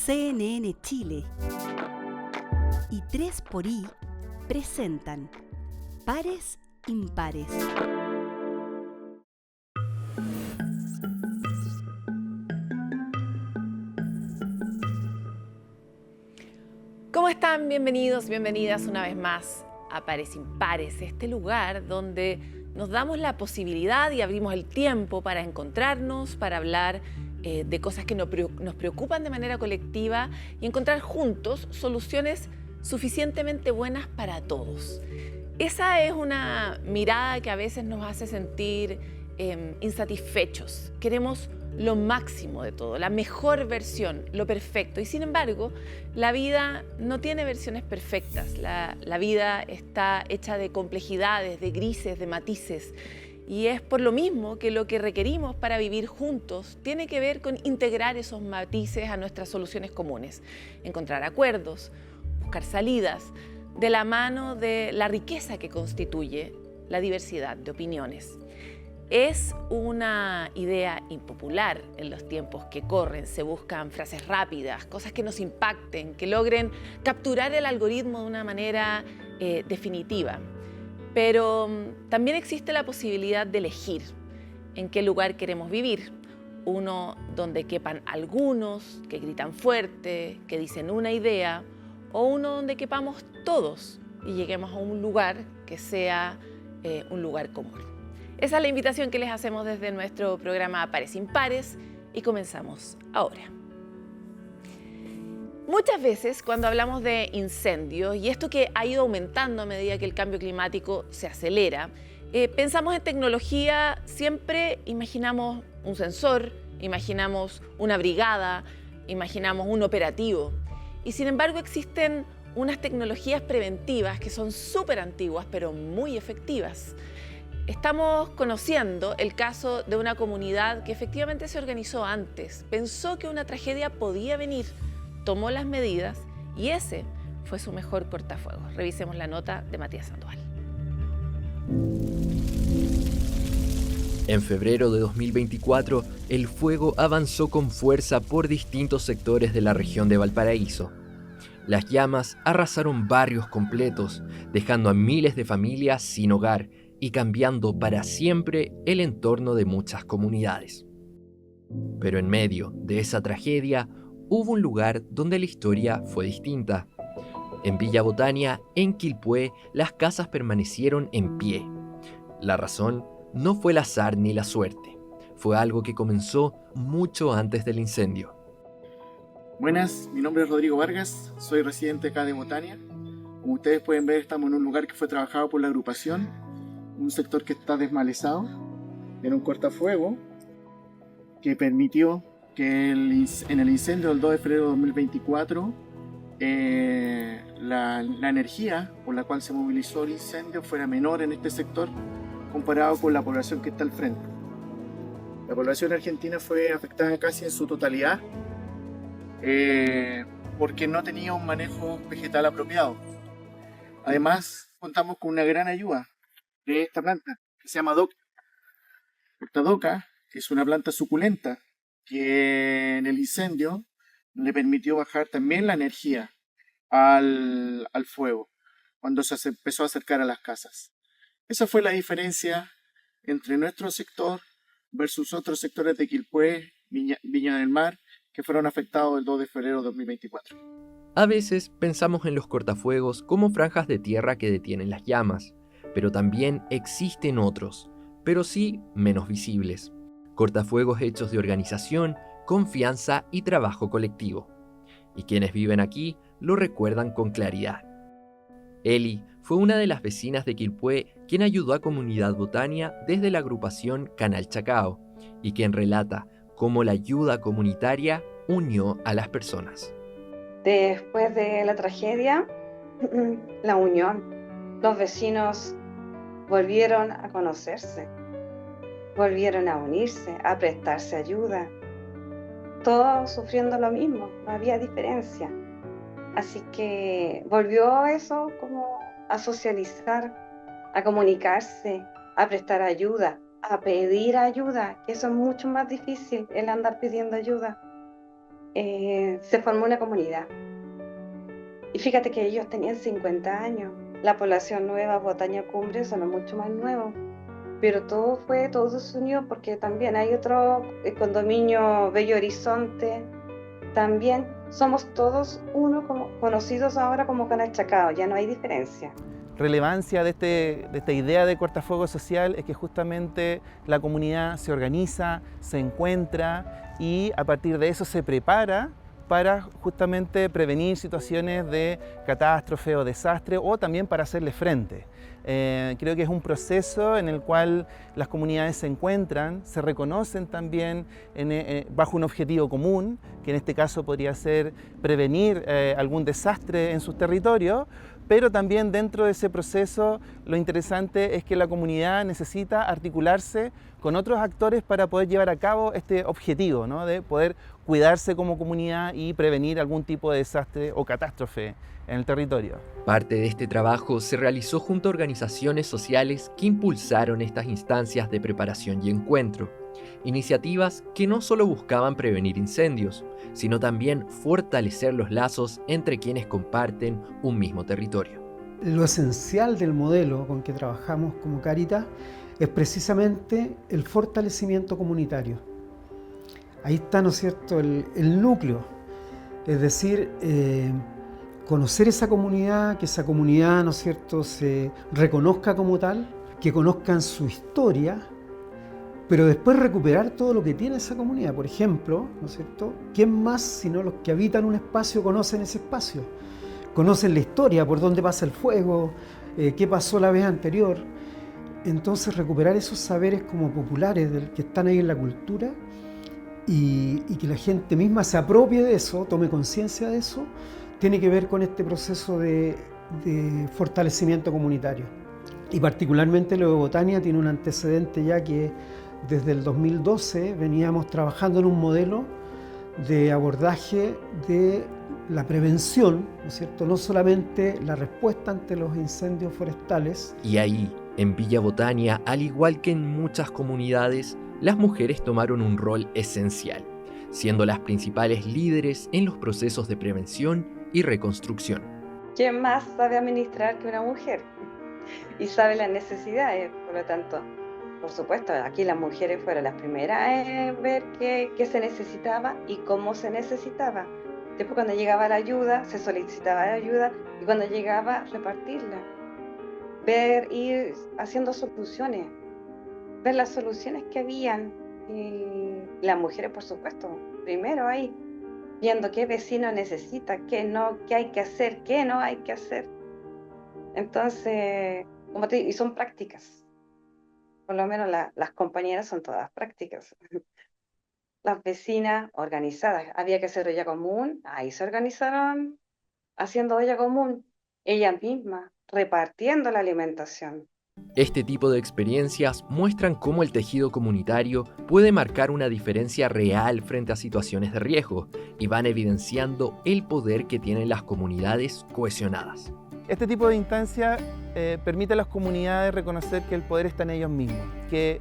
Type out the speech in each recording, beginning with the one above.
CNN Chile y 3xI presentan Pares Impares. ¿Cómo están? Bienvenidos, bienvenidas una vez más a Pares Impares, este lugar donde nos damos la posibilidad y abrimos el tiempo para encontrarnos, para hablar de cosas que nos preocupan de manera colectiva y encontrar juntos soluciones suficientemente buenas para todos. Esa es una mirada que a veces nos hace sentir insatisfechos. Queremos lo máximo de todo, la mejor versión, lo perfecto. Y sin embargo, la vida no tiene versiones perfectas. La vida está hecha de complejidades, de grises, de matices. Y es por lo mismo que lo que requerimos para vivir juntos tiene que ver con integrar esos matices a nuestras soluciones comunes, encontrar acuerdos, buscar salidas, de la mano de la riqueza que constituye la diversidad de opiniones. Es una idea impopular en los tiempos que corren. Se buscan frases rápidas, cosas que nos impacten, que logren capturar el algoritmo de una manera definitiva. Pero también existe la posibilidad de elegir en qué lugar queremos vivir. Uno donde quepan algunos, que gritan fuerte, que dicen una idea, o uno donde quepamos todos y lleguemos a un lugar que sea un lugar común. Esa es la invitación que les hacemos desde nuestro programa Pares Impares y comenzamos ahora. Muchas veces cuando hablamos de incendios, y esto que ha ido aumentando a medida que el cambio climático se acelera, pensamos en tecnología, siempre imaginamos un sensor, imaginamos una brigada, imaginamos un operativo. Y sin embargo existen unas tecnologías preventivas que son súper antiguas, pero muy efectivas. Estamos conociendo el caso de una comunidad que efectivamente se organizó antes, pensó que una tragedia podía venir, tomó las medidas y ese fue su mejor cortafuegos. Revisemos la nota de Matías Sandoval. En febrero de 2024, el fuego avanzó con fuerza por distintos sectores de la región de Valparaíso. Las llamas arrasaron barrios completos, dejando a miles de familias sin hogar y cambiando para siempre el entorno de muchas comunidades. Pero en medio de esa tragedia, hubo un lugar donde la historia fue distinta. En Villa Botania, en Quilpué, las casas permanecieron en pie. La razón no fue el azar ni la suerte. Fue algo que comenzó mucho antes del incendio. Buenas, mi nombre es Rodrigo Vargas, soy residente acá de Botania. Como ustedes pueden ver, estamos en un lugar que fue trabajado por la agrupación, un sector que está desmalezado, en un cortafuego que permitió que en el incendio del 2 de febrero de 2024 la energía por la cual se movilizó el incendio fuera menor en este sector comparado con la población que está al frente. La población argentina fue afectada casi en su totalidad porque no tenía un manejo vegetal apropiado. Además, contamos con una gran ayuda de esta planta que se llama DOCA. Esta DOCA es una planta suculenta que en el incendio le permitió bajar también la energía al fuego cuando se empezó a acercar a las casas. Esa fue la diferencia entre nuestro sector versus otros sectores de Quilpué, Viña del Mar, que fueron afectados el 2 de febrero de 2024. A veces pensamos en los cortafuegos como franjas de tierra que detienen las llamas, pero también existen otros, pero sí menos visibles. Cortafuegos hechos de organización, confianza y trabajo colectivo. Y quienes viven aquí lo recuerdan con claridad. Eli fue una de las vecinas de Quilpué quien ayudó a Comunidad Botania desde la agrupación Canal Chacao y quien relata cómo la ayuda comunitaria unió a las personas. Después de la tragedia, la unión, los vecinos volvieron a conocerse, volvieron a unirse, a prestarse ayuda, todos sufriendo lo mismo, no había diferencia. Así que volvió eso como a socializar, a comunicarse, a prestar ayuda, a pedir ayuda, que eso es mucho más difícil, el andar pidiendo ayuda. se formó una comunidad. Y fíjate que ellos tenían 50 años. La población nueva, Botaña Cumbre, son mucho más nuevos. Pero todo se unió porque también hay otro condominio, Bello Horizonte. También somos todos uno, como conocidos ahora como Canal Chacao, ya no hay diferencia. Relevancia de esta idea de cortafuego social es que justamente la comunidad se organiza, se encuentra y a partir de eso se prepara para justamente prevenir situaciones de catástrofe o desastre o también para hacerle frente. Creo que es un proceso en el cual las comunidades se encuentran, se reconocen también bajo un objetivo común, que en este caso podría ser prevenir algún desastre en sus territorios, pero también dentro de ese proceso lo interesante es que la comunidad necesita articularse con otros actores para poder llevar a cabo este objetivo, ¿no? De poder cuidarse como comunidad y prevenir algún tipo de desastre o catástrofe en el territorio. Parte de este trabajo se realizó junto a organizaciones sociales que impulsaron estas instancias de preparación y encuentro, iniciativas que no solo buscaban prevenir incendios, sino también fortalecer los lazos entre quienes comparten un mismo territorio. Lo esencial del modelo con que trabajamos como Cáritas es precisamente el fortalecimiento comunitario. Ahí está, ¿no es cierto?, el núcleo, es decir, conocer esa comunidad, que esa comunidad, ¿no es cierto?, se reconozca como tal, que conozcan su historia, pero después recuperar todo lo que tiene esa comunidad. Por ejemplo, ¿no es cierto?, ¿quién más sino los que habitan un espacio conocen ese espacio? Conocen la historia, por dónde pasa el fuego, qué pasó la vez anterior. Entonces recuperar esos saberes como populares que están ahí en la cultura y que la gente misma se apropie de eso, tome conciencia de eso, tiene que ver con este proceso de fortalecimiento comunitario. Y particularmente lo de Botania tiene un antecedente ya que desde el 2012 veníamos trabajando en un modelo de abordaje de la prevención, ¿no es cierto?, no solamente la respuesta ante los incendios forestales. Y ahí, en Villa Botania, al igual que en muchas comunidades, las mujeres tomaron un rol esencial, siendo las principales líderes en los procesos de prevención y reconstrucción. ¿Quién más sabe administrar que una mujer? Y sabe las necesidades, por lo tanto, por supuesto, aquí las mujeres fueron las primeras en ver qué se necesitaba y cómo se necesitaba. Después, cuando llegaba la ayuda, se solicitaba la ayuda y cuando llegaba, repartirla. Ir haciendo soluciones, ver las soluciones que habían. Y las mujeres, por supuesto, primero ahí, viendo qué vecino necesita, qué no, qué hay que hacer, qué no hay que hacer. Entonces, como te digo, y son prácticas. Por lo menos las compañeras son todas prácticas. Las vecinas organizadas, había que hacer olla común, ahí se organizaron haciendo olla común, ellas mismas, repartiendo la alimentación. Este tipo de experiencias muestran cómo el tejido comunitario puede marcar una diferencia real frente a situaciones de riesgo y van evidenciando el poder que tienen las comunidades cohesionadas. Este tipo de instancia permite a las comunidades reconocer que el poder está en ellos mismos, que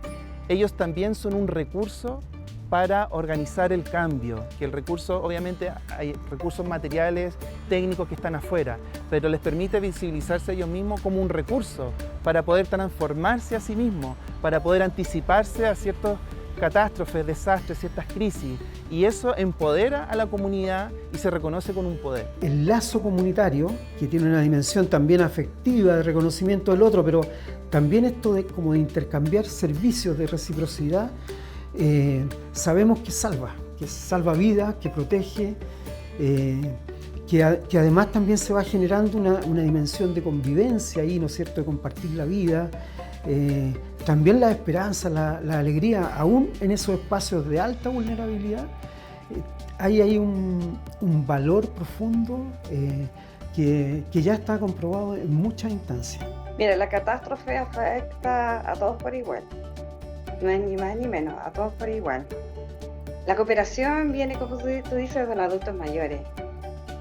ellos también son un recurso para organizar el cambio, que el recurso, obviamente hay recursos materiales, técnicos que están afuera, pero les permite visibilizarse a ellos mismos como un recurso para poder transformarse a sí mismos, para poder anticiparse a ciertas catástrofes, desastres, ciertas crisis, y eso empodera a la comunidad y se reconoce con un poder. El lazo comunitario, que tiene una dimensión también afectiva, de reconocimiento del otro, pero también esto de como de intercambiar servicios de reciprocidad, sabemos que salva vidas, que protege, que además también se va generando una dimensión de convivencia ahí, ¿no es cierto?, de compartir la vida, también la esperanza, la alegría, aún en esos espacios de alta vulnerabilidad, hay un valor profundo que ya está comprobado en muchas instancias. Mira, la catástrofe afecta a todos por igual. No es ni más ni menos, a todos por igual. La cooperación viene, como tú dices, de los adultos mayores,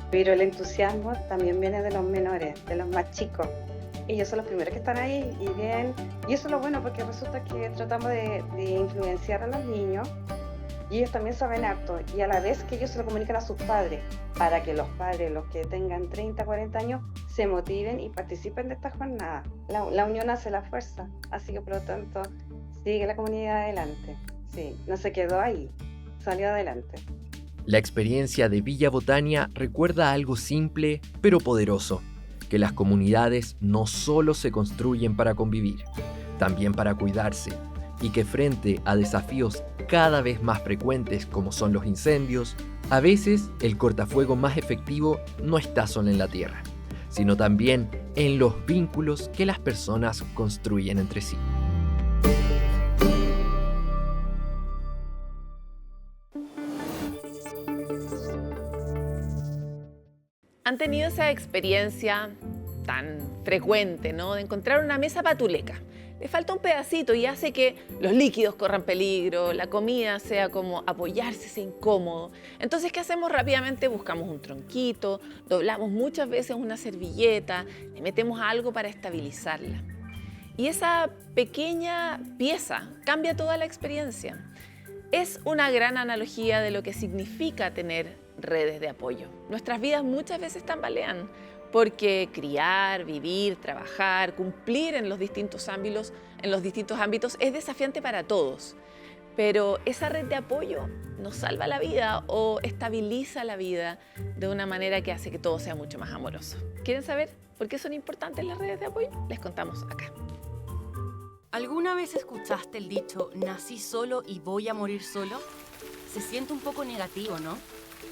pero el entusiasmo también viene de los menores, de los más chicos. Ellos son los primeros que están ahí y ven, y eso es lo bueno porque resulta que tratamos de influenciar a los niños Y ellos también saben harto, y a la vez que ellos se lo comunican a sus padres, para que los padres, los que tengan 30, 40 años, se motiven y participen de esta jornada. La unión hace la fuerza, así que por lo tanto sigue la comunidad adelante. Sí, no se quedó ahí, salió adelante. La experiencia de Villa Botania recuerda algo simple pero poderoso, que las comunidades no solo se construyen para convivir, también para cuidarse, y que frente a desafíos cada vez más frecuentes como son los incendios, a veces el cortafuego más efectivo no está solo en la tierra, sino también en los vínculos que las personas construyen entre sí. ¿Han tenido esa experiencia tan frecuente, ¿no?, de encontrar una mesa patuleca? Le falta un pedacito y hace que los líquidos corran peligro, la comida sea como apoyarse, sea incómodo. Entonces, ¿qué hacemos? Rápidamente buscamos un tronquito, doblamos muchas veces una servilleta, le metemos algo para estabilizarla. Y esa pequeña pieza cambia toda la experiencia. Es una gran analogía de lo que significa tener redes de apoyo. Nuestras vidas muchas veces tambalean porque criar, vivir, trabajar, cumplir en los distintos ámbitos es desafiante para todos. Pero esa red de apoyo nos salva la vida o estabiliza la vida de una manera que hace que todo sea mucho más amoroso. ¿Quieren saber por qué son importantes las redes de apoyo? Les contamos acá. ¿Alguna vez escuchaste el dicho «nací solo y voy a morir solo»? Se siente un poco negativo, ¿no?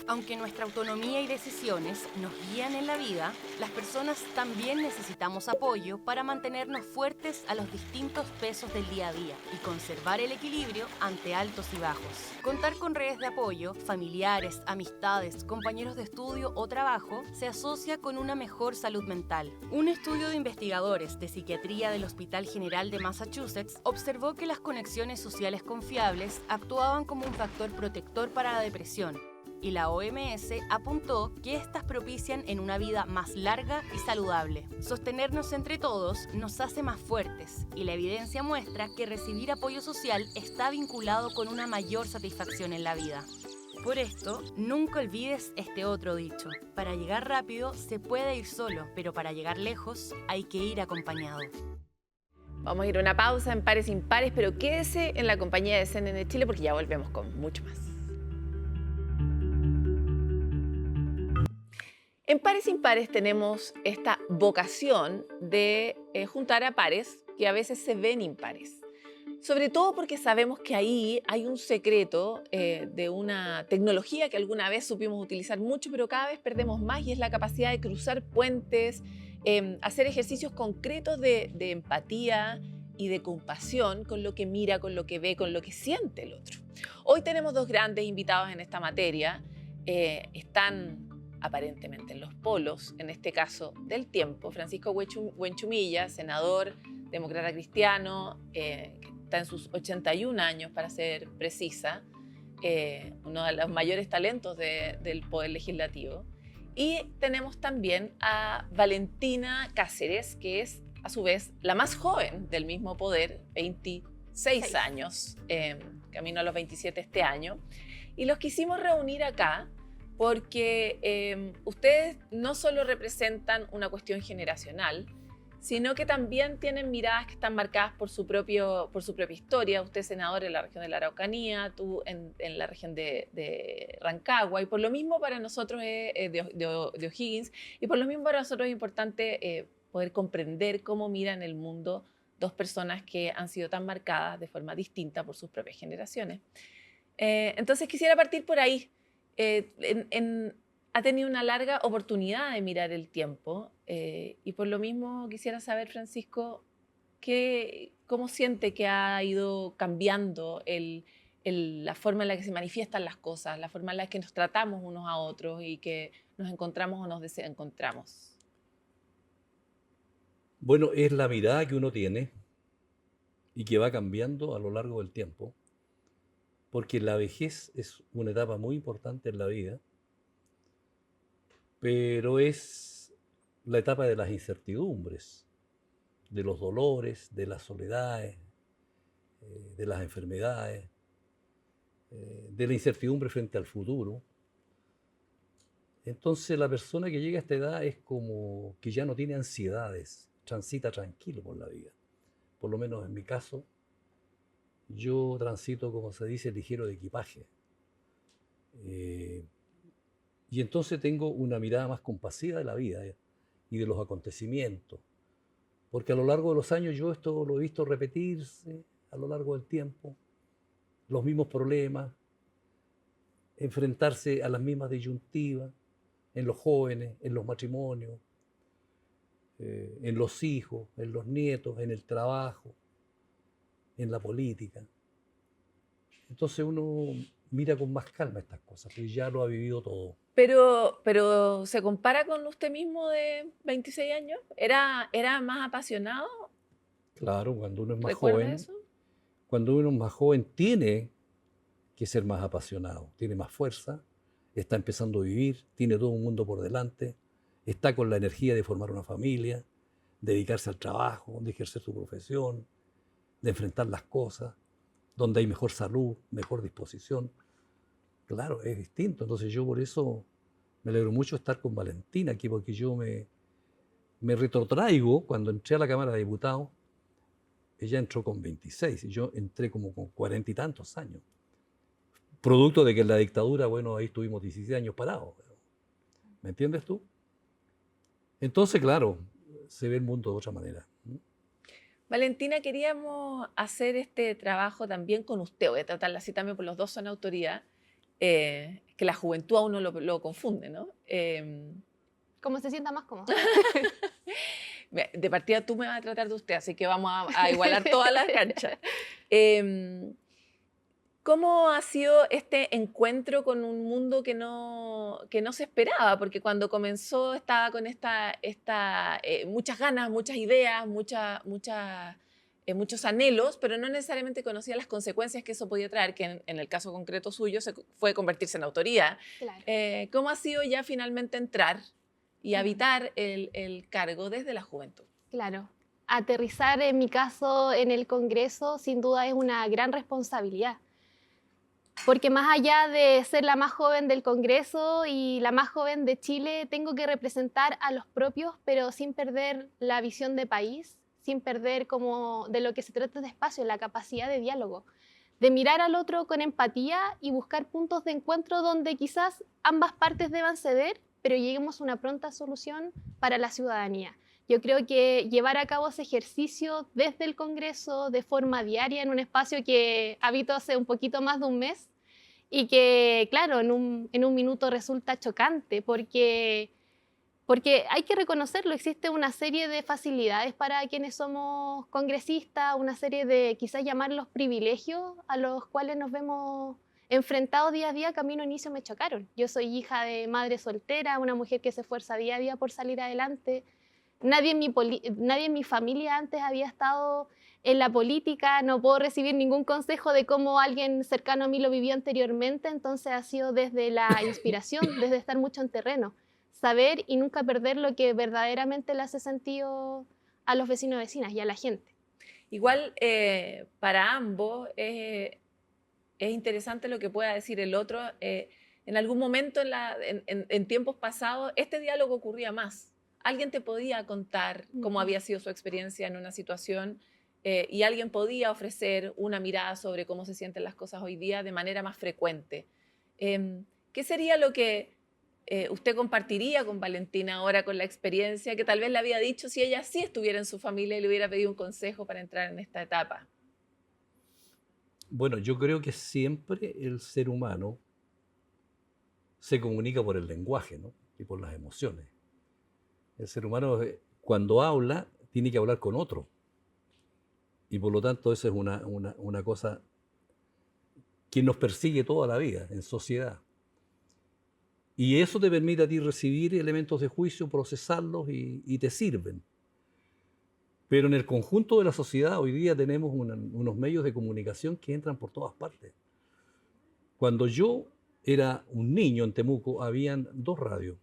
Aunque nuestra autonomía y decisiones nos guían en la vida, las personas también necesitamos apoyo para mantenernos fuertes a los distintos pesos del día a día y conservar el equilibrio ante altos y bajos. Contar con redes de apoyo, familiares, amistades, compañeros de estudio o trabajo, se asocia con una mejor salud mental. Un estudio de investigadores de psiquiatría del Hospital General de Massachusetts observó que las conexiones sociales confiables actuaban como un factor protector para la depresión. Y la OMS apuntó que estas propician en una vida más larga y saludable. Sostenernos entre todos nos hace más fuertes y la evidencia muestra que recibir apoyo social está vinculado con una mayor satisfacción en la vida. Por esto, nunca olvides este otro dicho: para llegar rápido se puede ir solo, pero para llegar lejos hay que ir acompañado. Vamos a ir a una pausa en Pares Impares, pero quédese en la compañía de CNN Chile porque ya volvemos con mucho más. En Pares Impares tenemos esta vocación de juntar a pares que a veces se ven impares. Sobre todo porque sabemos que ahí hay un secreto de una tecnología que alguna vez supimos utilizar mucho, pero cada vez perdemos más, y es la capacidad de cruzar puentes, hacer ejercicios concretos de empatía y de compasión con lo que mira, con lo que ve, con lo que siente el otro. Hoy tenemos dos grandes invitados en esta materia. Están aparentemente en los polos, en este caso del tiempo. Francisco Huenchumilla, senador demócrata cristiano, que está en sus 81 años para ser precisa, uno de los mayores talentos del Poder Legislativo. Y tenemos también a Valentina Cáceres, que es a su vez la más joven del mismo poder, 26 años, camino a los 27 este año. Y los quisimos reunir acá porque ustedes no solo representan una cuestión generacional, sino que también tienen miradas que están marcadas por su propia historia. Usted es senador en la región de la Araucanía, tú en la región de Rancagua, y por lo mismo para nosotros de O'Higgins, y por lo mismo para nosotros es importante poder comprender cómo miran el mundo dos personas que han sido tan marcadas de forma distinta por sus propias generaciones. Entonces quisiera partir por ahí. Ha tenido una larga oportunidad de mirar el tiempo, y por lo mismo quisiera saber, Francisco, ¿cómo siente que ha ido cambiando la forma en la que se manifiestan las cosas, la forma en la que nos tratamos unos a otros y que nos encontramos o nos desencontramos? Bueno, es la mirada que uno tiene y que va cambiando a lo largo del tiempo, porque la vejez es una etapa muy importante en la vida, pero es la etapa de las incertidumbres, de los dolores, de las soledades, de las enfermedades. de la incertidumbre frente al futuro. Entonces la persona que llega a esta edad es como que ya no tiene ansiedades, transita tranquilo por la vida. Por lo menos en mi caso, yo transito, como se dice, ligero de equipaje. Y entonces tengo una mirada más compasiva de la vida y de los acontecimientos. Porque a lo largo de los años yo esto lo he visto repetirse a lo largo del tiempo, los mismos problemas, enfrentarse a las mismas disyuntivas en los jóvenes, en los matrimonios, en los hijos, en los nietos, en el trabajo, en la política. Entonces uno mira con más calma estas cosas, porque ya lo ha vivido todo. Pero ¿se compara con usted mismo de 26 años? ¿Era más apasionado? Claro, cuando uno es más ¿Recuerda joven, eso? cuando uno es más joven tiene que ser más apasionado, tiene más fuerza, está empezando a vivir, tiene todo un mundo por delante, está con la energía de formar una familia, dedicarse al trabajo, de ejercer su profesión, de enfrentar las cosas, donde hay mejor salud, mejor disposición. Claro, es distinto. Entonces yo por eso me alegro mucho estar con Valentina aquí, porque yo me retrotraigo cuando entré a la Cámara de Diputados. Ella entró con 26 y yo entré como con 40 y tantos años. Producto de que en la dictadura, bueno, ahí estuvimos 16 años parados. ¿Me entiendes tú? Entonces, claro, se ve el mundo de otra manera. Valentina, queríamos hacer este trabajo también con usted. Voy a tratarla así también, porque los dos son autoridad. Que la juventud a uno lo confunde, ¿no? Como se sienta más cómodo. De partida tú me vas a tratar de usted, así que vamos a igualar todas las canchas. ¿Cómo ha sido este encuentro con un mundo que no se esperaba? Porque cuando comenzó estaba con muchas ganas, muchas ideas, muchos anhelos, pero no necesariamente conocía las consecuencias que eso podía traer, que en el caso concreto suyo fue convertirse en autoridad. Claro. ¿Cómo ha sido ya finalmente entrar y habitar el cargo desde la juventud? Claro. Aterrizar, en mi caso, en el Congreso, sin duda es una gran responsabilidad. Porque más allá de ser la más joven del Congreso y la más joven de Chile, tengo que representar a los propios, pero sin perder la visión de país, sin perder como de lo que se trata de espacio, la capacidad de diálogo, de mirar al otro con empatía y buscar puntos de encuentro donde quizás ambas partes deban ceder, pero lleguemos a una pronta solución para la ciudadanía. Yo creo que llevar a cabo ese ejercicio desde el Congreso de forma diaria en un espacio que habito hace un poquito más de un mes y que, claro, en un minuto resulta chocante porque hay que reconocerlo, existe una serie de facilidades para quienes somos congresistas, una serie de quizás llamarlos privilegios a los cuales nos vemos enfrentados día a día, que a mí no inicio me chocaron. Yo soy hija de madre soltera, una mujer que se esfuerza día a día por salir adelante. Nadie en mi familia antes había estado en la política, no puedo recibir ningún consejo de cómo alguien cercano a mí lo vivió anteriormente, entonces ha sido desde la inspiración, desde estar mucho en terreno, saber y nunca perder lo que verdaderamente le hace sentido a los vecinos y vecinas y a la gente. Igual para ambos es interesante lo que pueda decir el otro. En algún momento en tiempos pasados este diálogo ocurría más. Alguien te podía contar cómo había sido su experiencia en una situación y alguien podía ofrecer una mirada sobre cómo se sienten las cosas hoy día de manera más frecuente. ¿Qué sería lo que usted compartiría con Valentina ahora con la experiencia que tal vez le había dicho si ella sí estuviera en su familia y le hubiera pedido un consejo para entrar en esta etapa? Bueno, yo creo que siempre el ser humano se comunica por el lenguaje, ¿no? Y por las emociones. El ser humano cuando habla tiene que hablar con otro. Y por lo tanto esa es una cosa que nos persigue toda la vida en sociedad. Y eso te permite a ti recibir elementos de juicio, procesarlos y te sirven. Pero en el conjunto de la sociedad hoy día tenemos unos medios de comunicación que entran por todas partes. Cuando yo era un niño en Temuco, habían 2 radios.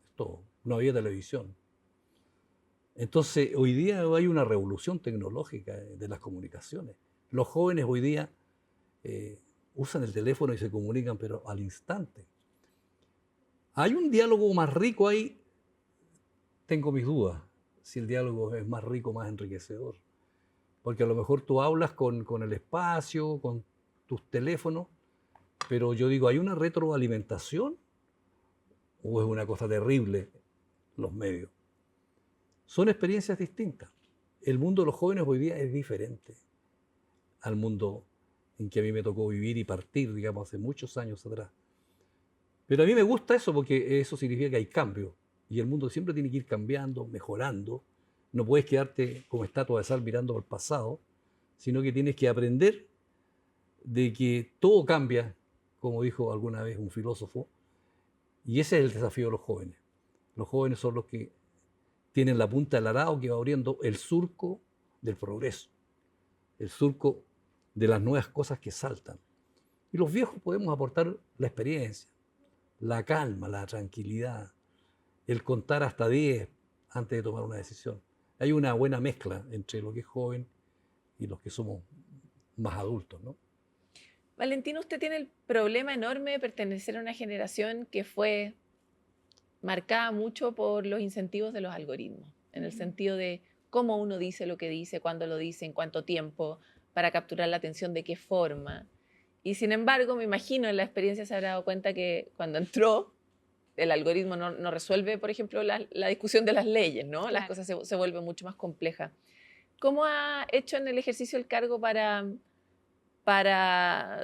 Es todo. No había televisión. Entonces, hoy día hay una revolución tecnológica de las comunicaciones. Los jóvenes hoy día usan el teléfono y se comunican, pero al instante. ¿Hay un diálogo más rico ahí? Tengo mis dudas, si el diálogo es más rico, más enriquecedor. Porque a lo mejor tú hablas con el espacio, con tus teléfonos, pero yo digo, ¿hay una retroalimentación o es una cosa terrible los medios? Son experiencias distintas. El mundo de los jóvenes hoy día es diferente al mundo en que a mí me tocó vivir y partir, digamos, hace muchos años atrás. Pero a mí me gusta eso porque eso significa que hay cambio. Y el mundo siempre tiene que ir cambiando, mejorando. No puedes quedarte como estatua de sal mirando al pasado, sino que tienes que aprender de que todo cambia, como dijo alguna vez un filósofo, y ese es el desafío de los jóvenes. Los jóvenes son los que tienen la punta del arado que va abriendo el surco del progreso, el surco de las nuevas cosas que saltan. Y los viejos podemos aportar la experiencia, la calma, la tranquilidad, el contar hasta 10 antes de tomar una decisión. Hay una buena mezcla entre lo que es joven y los que somos más adultos, ¿no? Valentino, usted tiene el problema enorme de pertenecer a una generación que fue marcada mucho por los incentivos de los algoritmos, en el sentido de cómo uno dice lo que dice, cuándo lo dice, en cuánto tiempo, para capturar la atención, de qué forma. Y sin embargo, me imagino en la experiencia se habrá dado cuenta que cuando entró, el algoritmo no resuelve, por ejemplo, la discusión de las leyes, ¿no? Claro. Las cosas se vuelven mucho más complejas. ¿Cómo ha hecho en el ejercicio el cargo para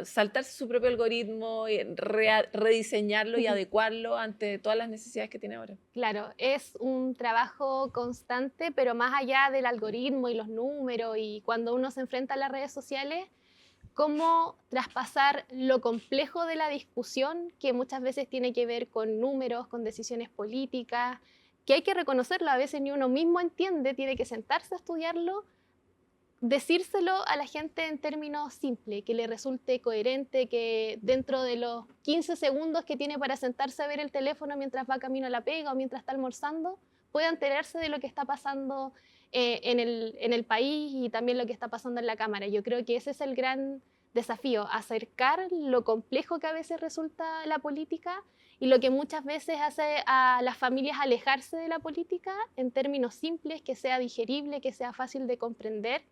saltarse su propio algoritmo y rediseñarlo y adecuarlo ante todas las necesidades que tiene ahora? Claro, es un trabajo constante, pero más allá del algoritmo y los números y cuando uno se enfrenta a las redes sociales, cómo traspasar lo complejo de la discusión, que muchas veces tiene que ver con números, con decisiones políticas, que hay que reconocerlo, a veces ni uno mismo entiende, tiene que sentarse a estudiarlo, decírselo a la gente en términos simples, que le resulte coherente, que dentro de los 15 segundos que tiene para sentarse a ver el teléfono mientras va camino a la pega o mientras está almorzando, pueda enterarse de lo que está pasando en el país y también lo que está pasando en la Cámara. Yo creo que ese es el gran desafío, acercar lo complejo que a veces resulta la política y lo que muchas veces hace a las familias alejarse de la política en términos simples, que sea digerible, que sea fácil de comprender,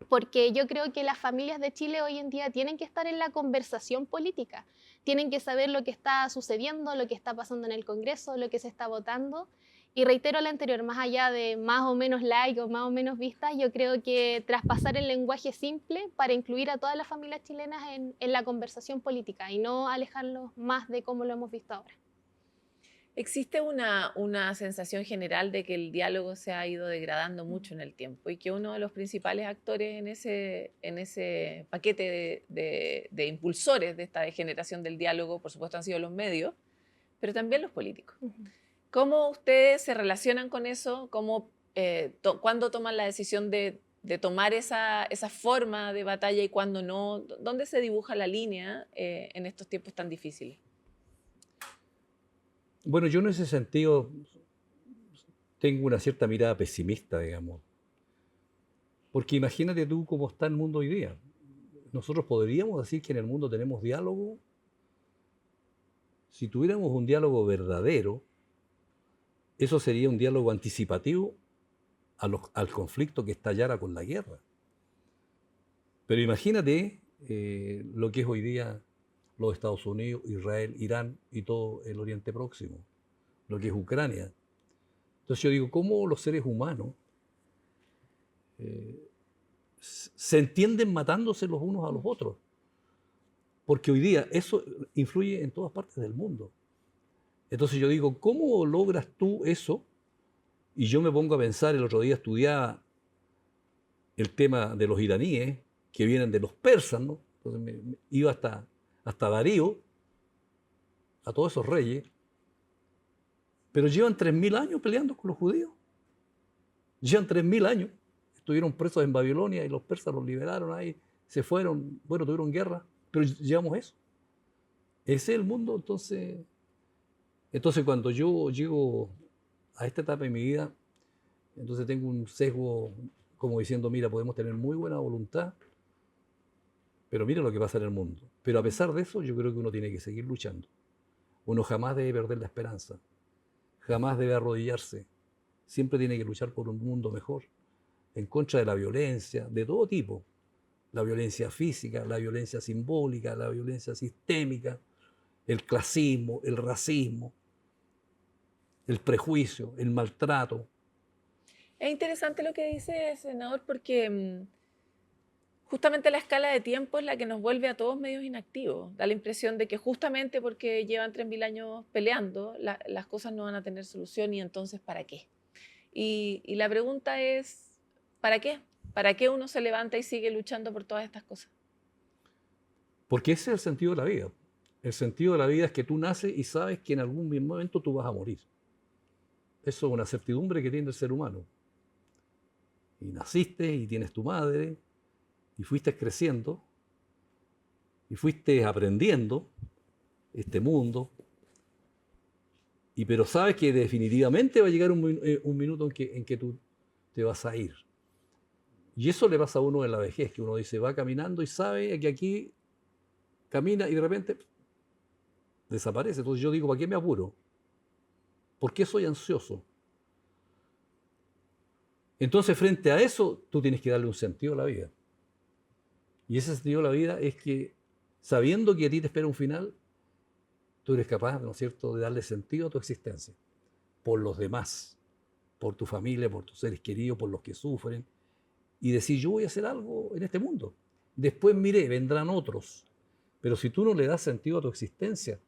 porque yo creo que las familias de Chile hoy en día tienen que estar en la conversación política, tienen que saber lo que está sucediendo, lo que está pasando en el Congreso, lo que se está votando. Y reitero lo anterior, más allá de más o menos likes o más o menos vistas, yo creo que traspasar el lenguaje simple para incluir a todas las familias chilenas en la conversación política y no alejarlos más de cómo lo hemos visto ahora. Existe una sensación general de que el diálogo se ha ido degradando mucho en el tiempo y que uno de los principales actores en ese paquete de impulsores de esta degeneración del diálogo, por supuesto, han sido los medios, pero también los políticos. ¿Cómo ustedes se relacionan con eso? ¿Cuándo toman la decisión de tomar esa forma de batalla y cuándo no? ¿Dónde se dibuja la línea en estos tiempos tan difíciles? Bueno, yo en ese sentido tengo una cierta mirada pesimista, digamos. Porque imagínate tú cómo está el mundo hoy día. Nosotros podríamos decir que en el mundo tenemos diálogo. Si tuviéramos un diálogo verdadero, eso sería un diálogo anticipativo al conflicto que estallara con la guerra. Pero imagínate lo que es hoy día los Estados Unidos, Israel, Irán y todo el Oriente Próximo, lo que es Ucrania. Entonces yo digo, ¿cómo los seres humanos se entienden matándose los unos a los otros? Porque hoy día eso influye en todas partes del mundo. Entonces yo digo, ¿cómo logras tú eso? Y yo me pongo a pensar, el otro día estudiaba el tema de los iraníes, que vienen de los persas, ¿no? Entonces me iba hasta Darío, a todos esos reyes, pero llevan 3000 años peleando con los judíos. Llevan 3000 años. Estuvieron presos en Babilonia y los persas los liberaron ahí, se fueron, bueno, tuvieron guerra, pero llevamos eso. Ese es el mundo, Entonces cuando yo llego a esta etapa de mi vida, entonces tengo un sesgo como diciendo, mira, podemos tener muy buena voluntad, Pero mira lo que pasa en el mundo. Pero a pesar de eso, yo creo que uno tiene que seguir luchando. Uno jamás debe perder la esperanza, jamás debe arrodillarse. Siempre tiene que luchar por un mundo mejor, en contra de la violencia, de todo tipo. La violencia física, la violencia simbólica, la violencia sistémica, el clasismo, el racismo, el prejuicio, el maltrato. Es interesante lo que dice, senador, porque justamente la escala de tiempo es la que nos vuelve a todos medios inactivos. Da la impresión de que justamente porque llevan 3.000 años peleando, las cosas no van a tener solución, y entonces, ¿para qué? Y la pregunta es, ¿para qué? ¿Para qué uno se levanta y sigue luchando por todas estas cosas? Porque ese es el sentido de la vida. El sentido de la vida es que tú naces y sabes que en algún momento tú vas a morir. Eso es una certidumbre que tiene el ser humano. Y naciste y tienes tu madre, y fuiste creciendo, y fuiste aprendiendo este mundo, pero sabes que definitivamente va a llegar un minuto en que tú te vas a ir. Y eso le pasa a uno en la vejez, que uno dice, va caminando y sabe que aquí camina y de repente desaparece. Entonces yo digo, ¿para qué me apuro? ¿Por qué soy ansioso? Entonces, frente a eso, tú tienes que darle un sentido a la vida. Y ese sentido a la vida es que, sabiendo que a ti te espera un final, tú eres capaz, ¿no es cierto?, de darle sentido a tu existencia. Por los demás, por tu familia, por tus seres queridos, por los que sufren. Y decir, yo voy a hacer algo en este mundo. Después, mire, vendrán otros. Pero si tú no le das sentido a tu existencia,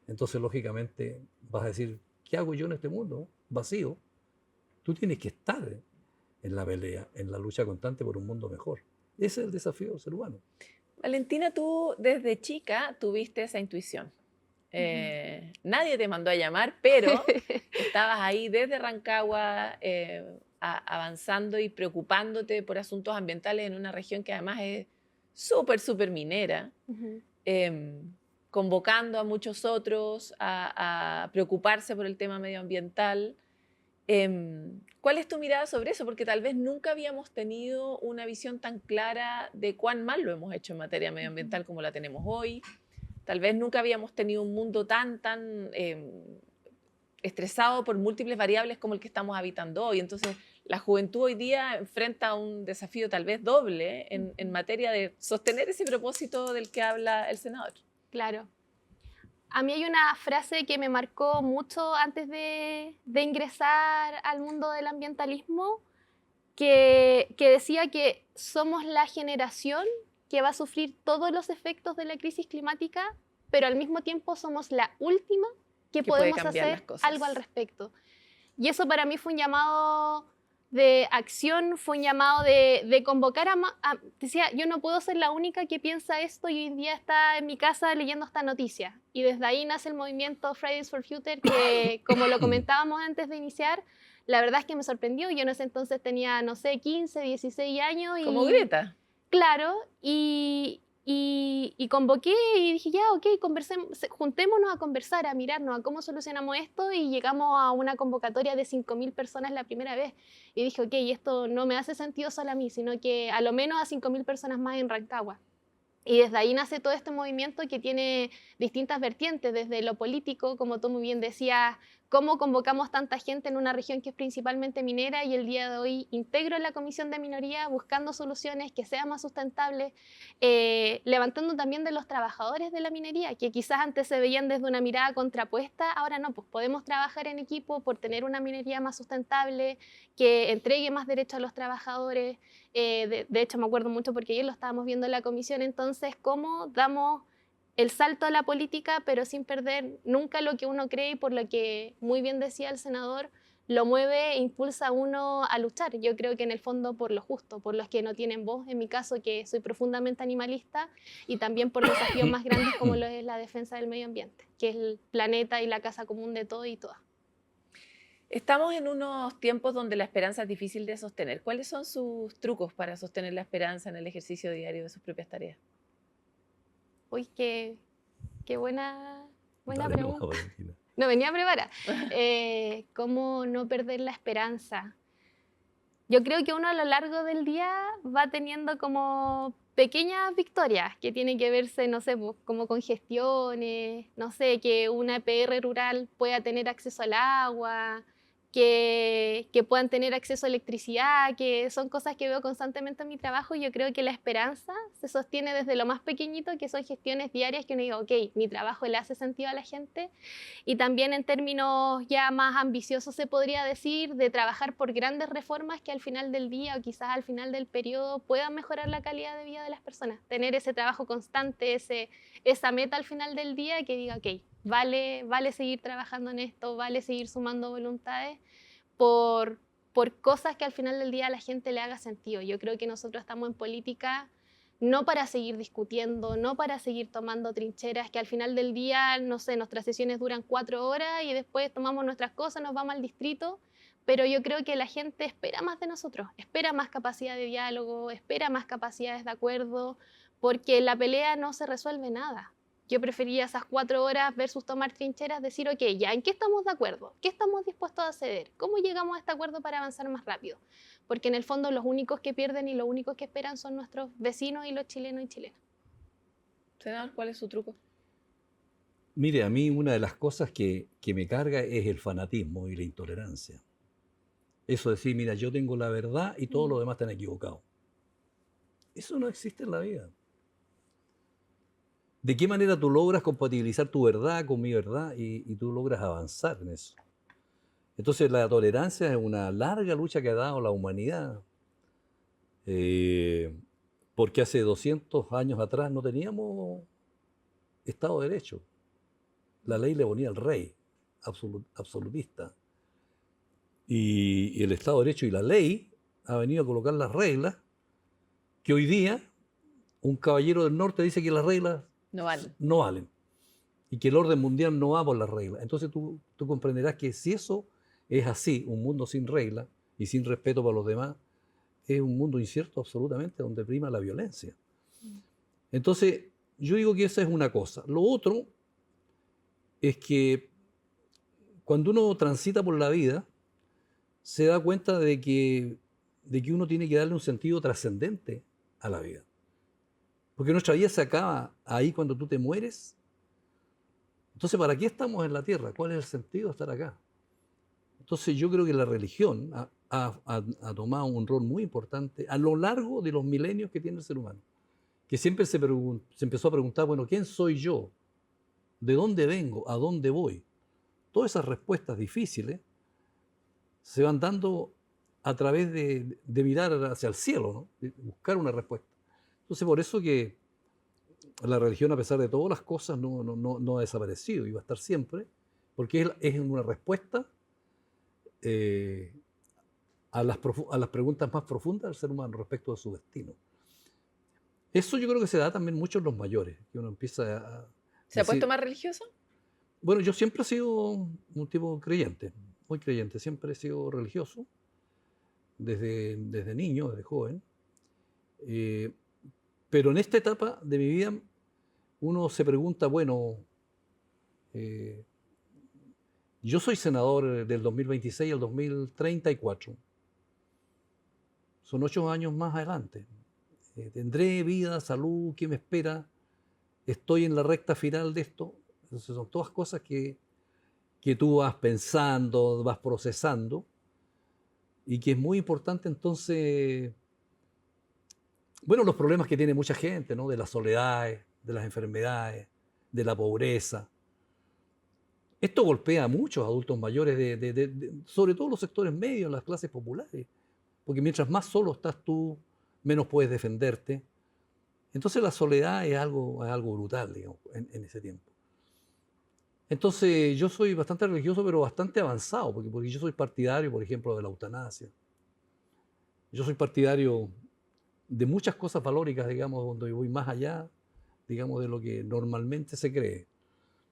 entonces, lógicamente, vas a decir, ¿qué hago yo en este mundo? Vacío. Tú tienes que estar en la pelea, en la lucha constante por un mundo mejor. Ese es el desafío del ser humano. Valentina, tú desde chica tuviste esa intuición. Nadie te mandó a llamar, pero estabas ahí desde Rancagua avanzando y preocupándote por asuntos ambientales en una región que además es súper minera, convocando a muchos otros a preocuparse por el tema medioambiental. ¿Cuál es tu mirada sobre eso? Porque tal vez nunca habíamos tenido una visión tan clara de cuán mal lo hemos hecho en materia medioambiental como la tenemos hoy. Tal vez nunca habíamos tenido un mundo tan estresado por múltiples variables como el que estamos habitando hoy. Entonces, la juventud hoy día enfrenta un desafío tal vez doble en materia de sostener ese propósito del que habla el senador. Claro. A mí hay una frase que me marcó mucho antes de ingresar al mundo del ambientalismo, que decía que somos la generación que va a sufrir todos los efectos de la crisis climática, pero al mismo tiempo somos la última que podemos hacer algo al respecto. Y eso para mí fue un llamado de acción, fue un llamado de convocar decía, yo no puedo ser la única que piensa esto y hoy en día está en mi casa leyendo esta noticia. Y desde ahí nace el movimiento Fridays for Future, que como lo comentábamos antes de iniciar, la verdad es que me sorprendió. Yo en ese entonces tenía, no sé, 15, 16 años. Como Greta. Claro, y convoqué y dije, ya, ok, juntémonos a conversar, a mirarnos, a cómo solucionamos esto, y llegamos a una convocatoria de 5.000 personas la primera vez. Y dije, ok, esto no me hace sentido solo a mí, sino que a lo menos a 5.000 personas más en Rancagua. Y desde ahí nace todo este movimiento que tiene distintas vertientes, desde lo político, como tú muy bien decías, cómo convocamos tanta gente en una región que es principalmente minera, y el día de hoy integro la Comisión de Minoría buscando soluciones que sean más sustentables, levantando también de los trabajadores de la minería, que quizás antes se veían desde una mirada contrapuesta, ahora no, pues podemos trabajar en equipo por tener una minería más sustentable, que entregue más derechos a los trabajadores. De hecho, me acuerdo mucho porque ayer lo estábamos viendo en la comisión, entonces, cómo damos el salto a la política, pero sin perder nunca lo que uno cree, y por lo que muy bien decía el senador, lo mueve e impulsa a uno a luchar. Yo creo que en el fondo por lo justo, por los que no tienen voz, en mi caso que soy profundamente animalista, y también por desafíos más grandes como lo es la defensa del medio ambiente, que es el planeta y la casa común de todo y todas. Estamos en unos tiempos donde la esperanza es difícil de sostener. ¿Cuáles son sus trucos para sostener la esperanza en el ejercicio diario de sus propias tareas? Uy, qué buena Dale, pregunta. Valentina. No venía preparada. ¿Cómo no perder la esperanza? Yo creo que uno a lo largo del día va teniendo como pequeñas victorias que tienen que verse, no sé, pues, como con gestiones, no sé, que una EPR rural pueda tener acceso al agua, que puedan tener acceso a electricidad, que son cosas que veo constantemente en mi trabajo. Y yo creo que la esperanza se sostiene desde lo más pequeñito, que son gestiones diarias, que uno diga, ok, mi trabajo le hace sentido a la gente. Y también en términos ya más ambiciosos se podría decir, de trabajar por grandes reformas que al final del día o quizás al final del periodo puedan mejorar la calidad de vida de las personas. Tener ese trabajo constante, esa meta al final del día que diga, ok, vale seguir trabajando en esto, vale seguir sumando voluntades por, por cosas que al final del día a la gente le haga sentido. Yo creo que nosotros estamos en política no para seguir discutiendo, no para seguir tomando trincheras, que al final del día, no sé, nuestras sesiones duran 4 horas y después tomamos nuestras cosas, nos vamos al distrito, pero yo creo que la gente espera más de nosotros, espera más capacidad de diálogo, espera más capacidades de acuerdo, porque la pelea no se resuelve nada. Yo preferiría esas 4 horas versus tomar trincheras, decir, ok, ya, ¿en qué estamos de acuerdo? ¿Qué estamos dispuestos a ceder? ¿Cómo llegamos a este acuerdo para avanzar más rápido? Porque en el fondo los únicos que pierden y los únicos que esperan son nuestros vecinos y los chilenos y chilenas. Senador, ¿cuál es su truco? Mire, a mí una de las cosas que me carga es el fanatismo y la intolerancia. Eso de decir, mira, yo tengo la verdad y todos los demás están equivocados. Eso no existe en la vida. ¿De qué manera tú logras compatibilizar tu verdad con mi verdad y tú logras avanzar en eso? Entonces la tolerancia es una larga lucha que ha dado la humanidad, porque hace 200 años atrás no teníamos Estado de Derecho. La ley le ponía al rey, absolutista. Y el Estado de Derecho y la ley ha venido a colocar las reglas que hoy día un caballero del norte dice que las reglas no valen y que el orden mundial no va por las reglas. Entonces tú comprenderás que si eso es así, un mundo sin reglas y sin respeto para los demás, es un mundo incierto absolutamente donde prima la violencia. Entonces yo digo que esa es una cosa. Lo otro es que cuando uno transita por la vida se da cuenta de que uno tiene que darle un sentido trascendente a la vida. Porque nuestra vida se acaba ahí cuando tú te mueres. Entonces, ¿para qué estamos en la tierra? ¿Cuál es el sentido de estar acá? Entonces, yo creo que la religión ha tomado un rol muy importante a lo largo de los milenios que tiene el ser humano. Que siempre se empezó a preguntar, bueno, ¿quién soy yo? ¿De dónde vengo? ¿A dónde voy? Todas esas respuestas difíciles se van dando a través de mirar hacia el cielo, ¿no? De buscar una respuesta. Entonces, por eso que la religión, a pesar de todas las cosas, no ha desaparecido y va a estar siempre, porque es una respuesta a las preguntas más profundas del ser humano respecto de su destino. Eso yo creo que se da también mucho en los mayores, que uno empieza a... ¿Se ha puesto más religioso? Bueno, yo siempre he sido un tipo creyente, muy creyente, siempre he sido religioso, desde niño, desde joven. Pero en esta etapa de mi vida uno se pregunta, bueno, yo soy senador del 2026 al 2034. Son 8 años más adelante. ¿Tendré vida, salud? ¿Qué me espera? ¿Estoy en la recta final de esto? Entonces son todas cosas que tú vas pensando, vas procesando y que es muy importante entonces... Bueno, los problemas que tiene mucha gente, ¿no? De las soledades, de las enfermedades, de la pobreza. Esto golpea a muchos adultos mayores, sobre todo los sectores medios, las clases populares. Porque mientras más solo estás tú, menos puedes defenderte. Entonces la soledad es algo brutal, digamos, en ese tiempo. Entonces yo soy bastante religioso, pero bastante avanzado, porque yo soy partidario, por ejemplo, de la eutanasia. Yo soy partidario de muchas cosas valóricas, digamos, donde voy más allá, digamos, de lo que normalmente se cree.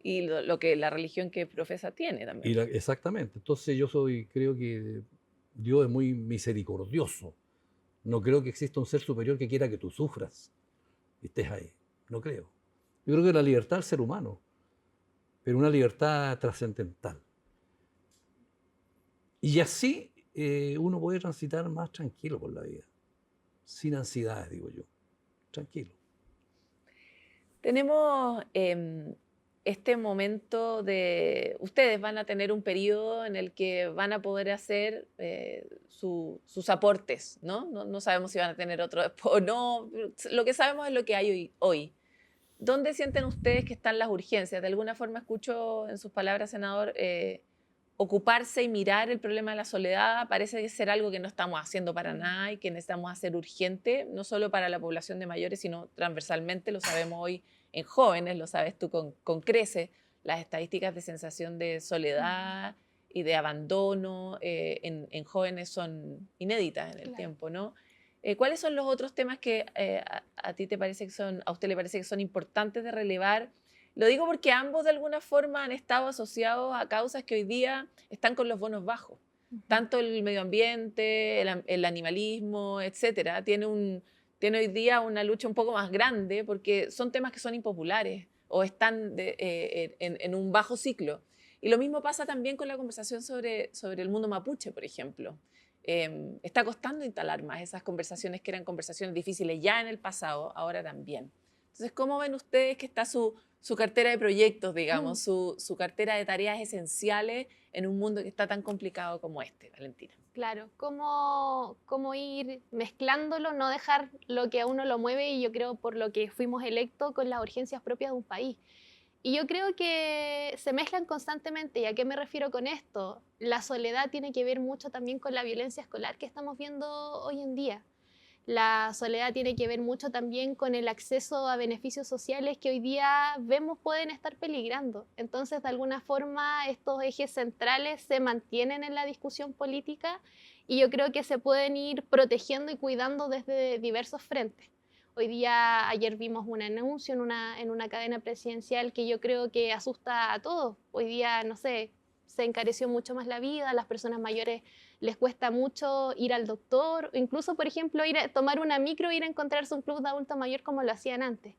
Y lo que la religión que profesa tiene también. Exactamente. Entonces yo creo que Dios es muy misericordioso. No creo que exista un ser superior que quiera que tú sufras y estés ahí. No creo. Yo creo que la libertad del ser humano, pero una libertad trascendental. Y así uno puede transitar más tranquilo por la vida. Sin ansiedades, digo yo. tranquilo. Tenemos este momento de... Ustedes van a tener un periodo en el que van a poder hacer sus aportes, ¿no? No sabemos si van a tener otro después o no. Lo que sabemos es lo que hay hoy. ¿Dónde sienten ustedes que están las urgencias? De alguna forma escucho en sus palabras, senador, ocuparse y mirar el problema de la soledad parece ser algo que no estamos haciendo para nada y que necesitamos hacer urgente, no solo para la población de mayores, sino transversalmente. Lo sabemos hoy en jóvenes, lo sabes tú con Crece, las estadísticas de sensación de soledad y de abandono en jóvenes son inéditas en el tiempo, ¿no? ¿Cuáles son los otros temas que a ti te parece que son, a usted le parece que son importantes de relevar? Lo digo porque ambos de alguna forma han estado asociados a causas que hoy día están con los bonos bajos. Tanto el medio ambiente, el animalismo, etcétera, tiene hoy día una lucha un poco más grande porque son temas que son impopulares o están en un bajo ciclo. Y lo mismo pasa también con la conversación sobre el mundo mapuche, por ejemplo. Está costando instalar más esas conversaciones que eran conversaciones difíciles ya en el pasado, ahora también. Entonces, ¿cómo ven ustedes que está su cartera de proyectos, digamos, su cartera de tareas esenciales en un mundo que está tan complicado como este, Valentina? Claro, cómo ir mezclándolo, no dejar lo que a uno lo mueve, y yo creo por lo que fuimos electos, con las urgencias propias de un país. Y yo creo que se mezclan constantemente. ¿Y a qué me refiero con esto? La soledad tiene que ver mucho también con la violencia escolar que estamos viendo hoy en día. La soledad tiene que ver mucho también con el acceso a beneficios sociales que hoy día vemos pueden estar peligrando. Entonces, de alguna forma, estos ejes centrales se mantienen en la discusión política y yo creo que se pueden ir protegiendo y cuidando desde diversos frentes. Hoy día, ayer vimos un anuncio en una cadena presidencial que yo creo que asusta a todos. Hoy día, no sé, se encareció mucho más la vida, a las personas mayores les cuesta mucho ir al doctor, o incluso, por ejemplo, tomar una micro, ir a encontrarse un club de adulto mayor como lo hacían antes.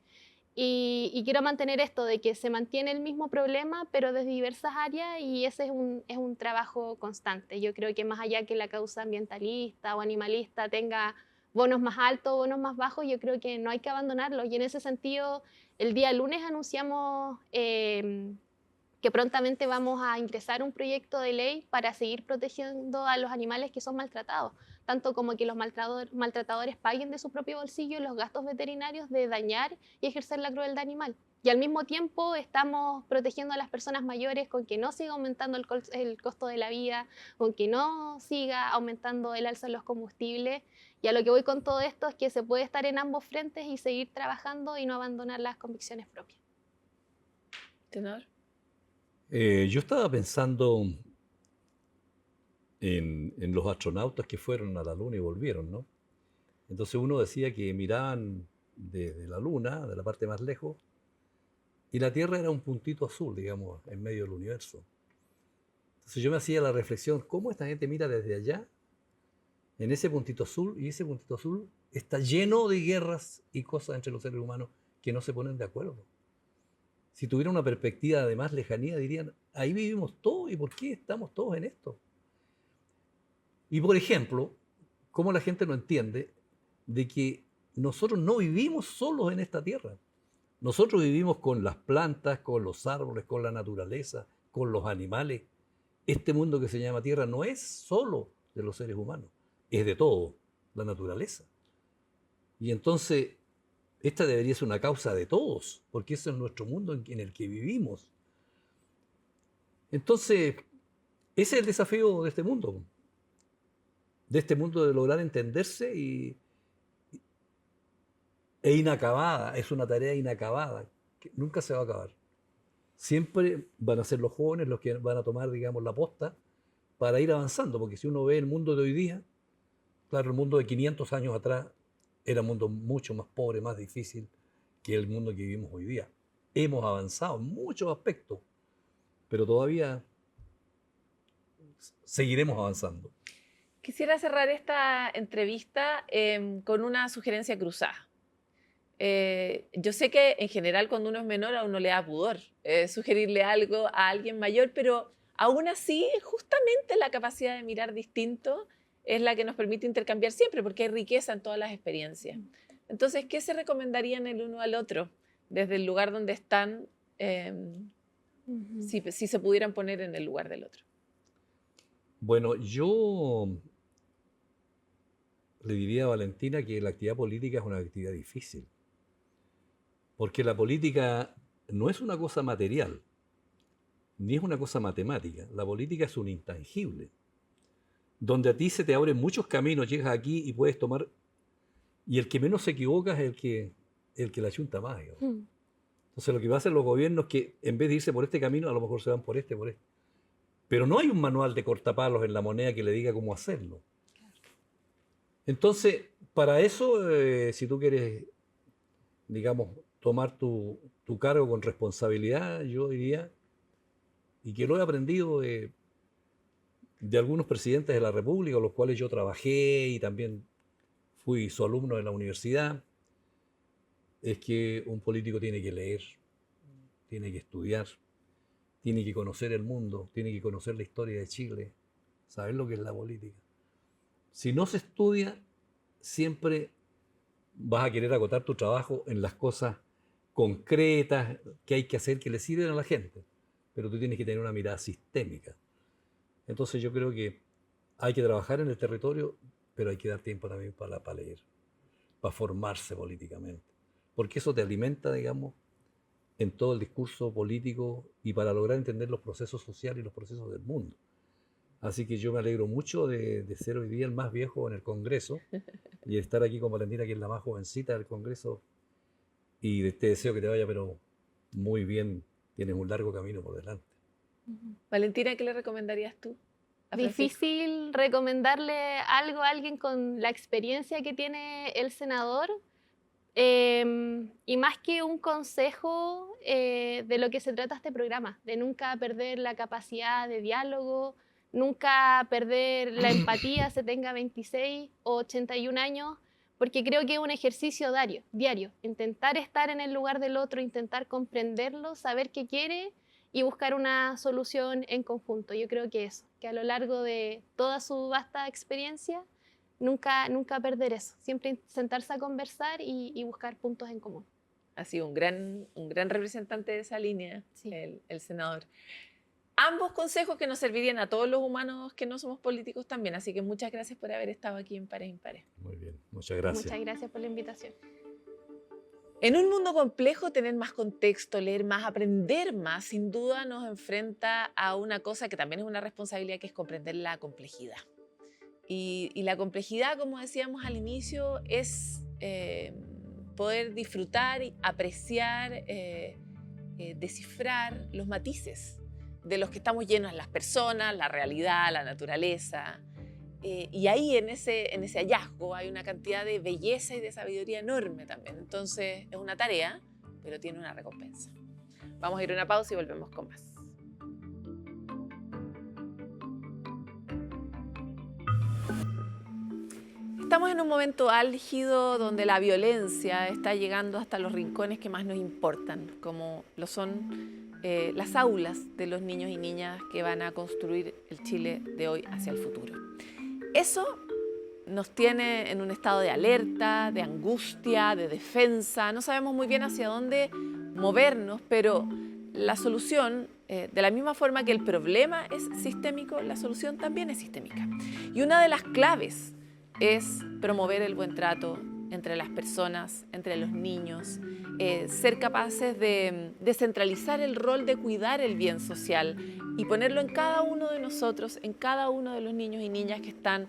Y quiero mantener esto de que se mantiene el mismo problema, pero desde diversas áreas, y ese es un trabajo constante. Yo creo que más allá que la causa ambientalista o animalista tenga bonos más altos o bonos más bajos, yo creo que no hay que abandonarlos. Y en ese sentido, el día lunes anunciamos que prontamente vamos a ingresar un proyecto de ley para seguir protegiendo a los animales que son maltratados, tanto como que los maltratadores paguen de su propio bolsillo los gastos veterinarios de dañar y ejercer la crueldad animal. Y al mismo tiempo estamos protegiendo a las personas mayores con que no siga aumentando el costo de la vida, con que no siga aumentando el alza de los combustibles. Y a lo que voy con todo esto es que se puede estar en ambos frentes y seguir trabajando y no abandonar las convicciones propias. Tenor. Yo estaba pensando en los astronautas que fueron a la Luna y volvieron, ¿no? Entonces uno decía que miraban de la Luna, de la parte más lejos, y la Tierra era un puntito azul, digamos, en medio del universo. Entonces yo me hacía la reflexión, ¿cómo esta gente mira desde allá, en ese puntito azul, y ese puntito azul está lleno de guerras y cosas entre los seres humanos que no se ponen de acuerdo? Si tuviera una perspectiva de más lejanía, dirían, ahí vivimos todos, ¿y por qué estamos todos en esto? Y por ejemplo, ¿cómo la gente no entiende de que nosotros no vivimos solos en esta tierra? Nosotros vivimos con las plantas, con los árboles, con la naturaleza, con los animales. Este mundo que se llama tierra no es solo de los seres humanos, es de todo, la naturaleza. Y entonces, esta debería ser una causa de todos, porque ese es nuestro mundo en el que vivimos. Entonces, ese es el desafío de este mundo de lograr entenderse e inacabada, es una tarea inacabada, que nunca se va a acabar. Siempre van a ser los jóvenes los que van a tomar, digamos, la posta para ir avanzando, porque si uno ve el mundo de hoy día, claro, el mundo de 500 años atrás era un mundo mucho más pobre, más difícil que el mundo que vivimos hoy día. Hemos avanzado en muchos aspectos, pero todavía seguiremos avanzando. Quisiera cerrar esta entrevista con una sugerencia cruzada. Yo sé que en general cuando uno es menor a uno le da pudor sugerirle algo a alguien mayor, pero aún así justamente la capacidad de mirar distinto es la que nos permite intercambiar siempre, porque hay riqueza en todas las experiencias. Entonces, ¿qué se recomendarían el uno al otro desde el lugar donde están, si se pudieran poner en el lugar del otro? Bueno, yo le diría a Valentina que la actividad política es una actividad difícil, porque la política no es una cosa material, ni es una cosa matemática. La política es un intangible, donde a ti se te abren muchos caminos, llegas aquí y puedes tomar, y el que menos se equivoca es el que la chunta más. Entonces lo que hacen los gobiernos es que en vez de irse por este camino, a lo mejor se van por este. Pero no hay un manual de cortapalos en la moneda que le diga cómo hacerlo. Entonces, para eso, si tú quieres, digamos, tomar tu cargo con responsabilidad, yo diría, y que lo he aprendido de algunos presidentes de la República, con los cuales yo trabajé y también fui su alumno en la universidad, es que un político tiene que leer, tiene que estudiar, tiene que conocer el mundo, tiene que conocer la historia de Chile, saber lo que es la política. Si no se estudia, siempre vas a querer acotar tu trabajo en las cosas concretas que hay que hacer, que le sirven a la gente, pero tú tienes que tener una mirada sistémica. Entonces yo creo que hay que trabajar en el territorio, pero hay que dar tiempo también para leer, para formarse políticamente, porque eso te alimenta, digamos, en todo el discurso político y para lograr entender los procesos sociales y los procesos del mundo. Así que yo me alegro mucho de ser hoy día el más viejo en el Congreso y de estar aquí con Valentina, que es la más jovencita del Congreso, y te deseo que te vaya pero muy bien, tienes un largo camino por delante. Valentina, ¿qué le recomendarías tú? Difícil recomendarle algo a alguien con la experiencia que tiene el senador, y más que un consejo de lo que se trata este programa, de nunca perder la capacidad de diálogo, nunca perder la empatía, se tenga 26 o 81 años, porque creo que es un ejercicio diario, intentar estar en el lugar del otro, intentar comprenderlo, saber qué quiere y buscar una solución en conjunto. Yo creo que eso, que a lo largo de toda su vasta experiencia, nunca perder eso, siempre sentarse a conversar y buscar puntos en común. Ha sido un gran representante de esa línea, sí. el senador. Ambos consejos que nos servirían a todos los humanos que no somos políticos también, así que muchas gracias por haber estado aquí en Pares Impares. Muy bien, muchas gracias. Muchas gracias por la invitación. En un mundo complejo, tener más contexto, leer más, aprender más, sin duda nos enfrenta a una cosa que también es una responsabilidad, que es comprender la complejidad. Y la complejidad, como decíamos al inicio, es poder disfrutar, apreciar, descifrar los matices de los que estamos llenos, las personas, la realidad, la naturaleza. Y ahí en ese hallazgo hay una cantidad de belleza y de sabiduría enorme también. Entonces es una tarea, pero tiene una recompensa. Vamos a ir a una pausa y volvemos con más. Estamos en un momento álgido donde la violencia está llegando hasta los rincones que más nos importan, como lo son las aulas de los niños y niñas que van a construir el Chile de hoy hacia el futuro. Eso nos tiene en un estado de alerta, de angustia, de defensa. No sabemos muy bien hacia dónde movernos, pero la solución, de la misma forma que el problema es sistémico, la solución también es sistémica. Y una de las claves es promover el buen trato entre las personas, entre los niños, ser capaces de descentralizar el rol de cuidar el bien social y ponerlo en cada uno de nosotros, en cada uno de los niños y niñas que están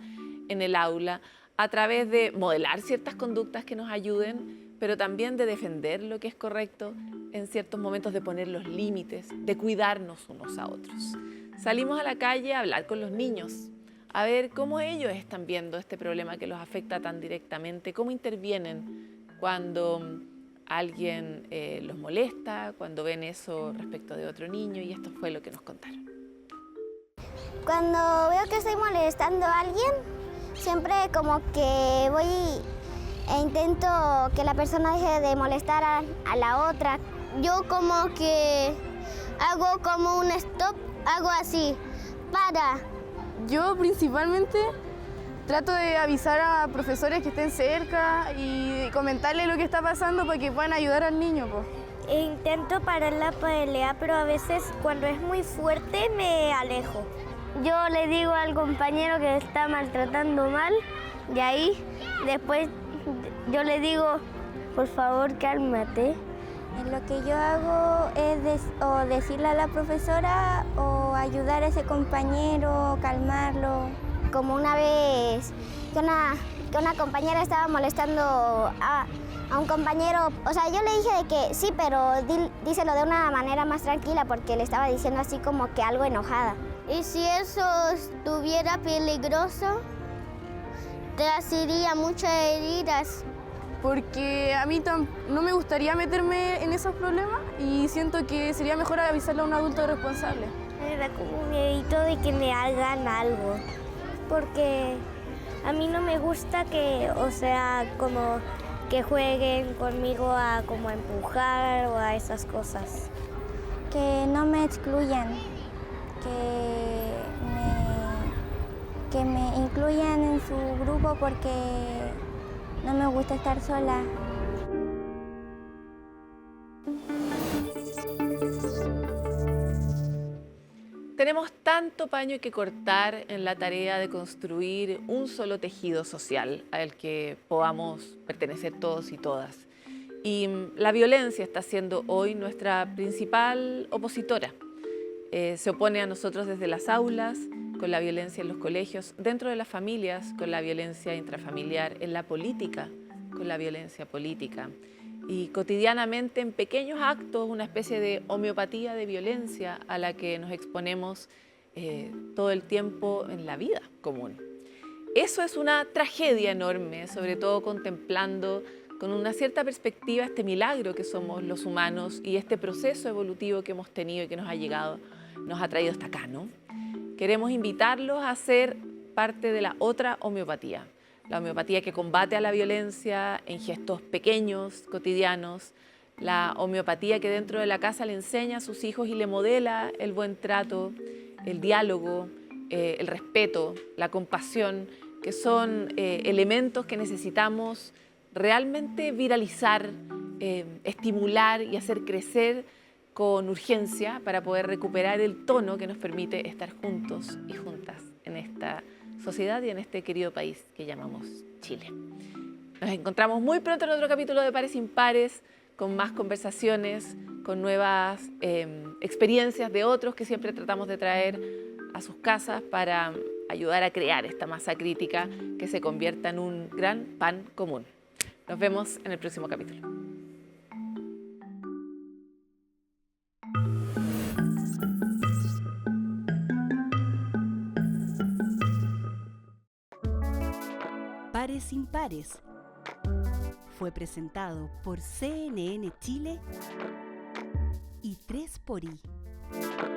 en el aula, a través de modelar ciertas conductas que nos ayuden, pero también de defender lo que es correcto en ciertos momentos, de poner los límites, de cuidarnos unos a otros. Salimos a la calle a hablar con los niños, a ver cómo ellos están viendo este problema que los afecta tan directamente, cómo intervienen cuando alguien los molesta, cuando ven eso respecto de otro niño, y esto fue lo que nos contaron. Cuando veo que estoy molestando a alguien, siempre como que voy e intento que la persona deje de molestar a la otra. Yo como que hago como un stop, hago así, para. Yo principalmente Trato de avisar a profesores que estén cerca y comentarles lo que está pasando para que puedan ayudar al niño, pues. Intento parar la pelea, pero a veces cuando es muy fuerte me alejo. Yo le digo al compañero que está maltratando mal y ahí después yo le digo, por favor, cálmate. Lo que yo hago es o decirle a la profesora o ayudar a ese compañero, calmarlo. Como una vez que una compañera estaba molestando a un compañero, o sea, yo le dije de que sí, pero díselo de una manera más tranquila porque le estaba diciendo así como que algo enojada. Y si eso estuviera peligroso, te hacía muchas heridas. Porque a mí no me gustaría meterme en esos problemas y siento que sería mejor avisarle a un adulto responsable. Me da como miedito de que me hagan algo, porque a mí no me gusta que, o sea, como que jueguen conmigo a como empujar o a esas cosas. Que no me excluyan, que me incluyan en su grupo porque no me gusta estar sola. Tenemos tanto paño que cortar en la tarea de construir un solo tejido social al que podamos pertenecer todos y todas. Y la violencia está siendo hoy nuestra principal opositora. Se opone a nosotros desde las aulas, con la violencia en los colegios, dentro de las familias, con la violencia intrafamiliar, en la política, con la violencia política. Y cotidianamente en pequeños actos, una especie de homeopatía de violencia a la que nos exponemos todo el tiempo en la vida común. Eso es una tragedia enorme, sobre todo contemplando con una cierta perspectiva este milagro que somos los humanos y este proceso evolutivo que hemos tenido y que nos ha traído hasta acá, ¿no? Queremos invitarlos a ser parte de la otra homeopatía. La homeopatía que combate a la violencia en gestos pequeños, cotidianos. La homeopatía que dentro de la casa le enseña a sus hijos y le modela el buen trato, el diálogo, el respeto, la compasión, que son elementos que necesitamos realmente viralizar, estimular y hacer crecer con urgencia para poder recuperar el tono que nos permite estar juntos y juntas en esta sociedad y en este querido país que llamamos Chile. Nos encontramos muy pronto en otro capítulo de Pares Impares, con más conversaciones, con nuevas experiencias de otros que siempre tratamos de traer a sus casas para ayudar a crear esta masa crítica que se convierta en un gran pan común. Nos vemos en el próximo capítulo. Pares Impares fue presentado por CNN Chile y 3xI.